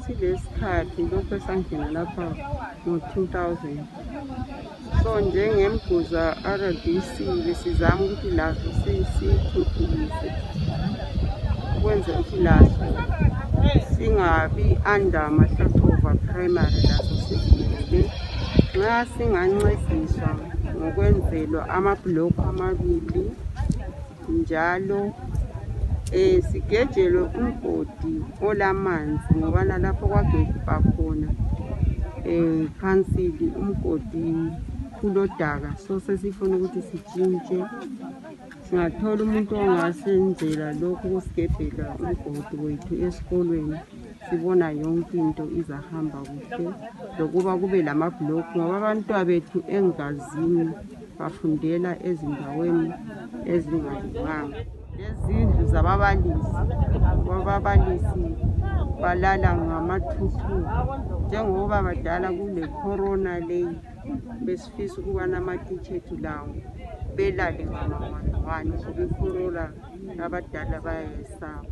Ngesikhathi lesikhathi lokho esangena lapha ngo-2000 so njengemguza RDC besizama ukuthi lazo siyithuthukise ukwenza ukuthi lazo singabi under Mahlotova Primary lazo siphile nxa singancediswa ngokwenzelwa amabhlokhu amabili njalo sigejelwe umgodi olamanzi ngoba lapho kwagebha khona khansili umgodi kulodaka so sesifuna ukuthi sitshintshe singathola umuntu ongasenzela lokhu ukusigebhela umgodi wethu esikolweni sibona yonke into izahamba kuhle lokuba kube lamabhlokhu ngoba abantwana bethu engazini bafundela ezindaweni ezingalunganga lezindlu zababalisi ababalisi balala ngamathuthu njengoba badala kule corona leyi besifisa ukubana amatitsha ethu lawo belale ngama-1 ngoba icorona abadala bayayesaba.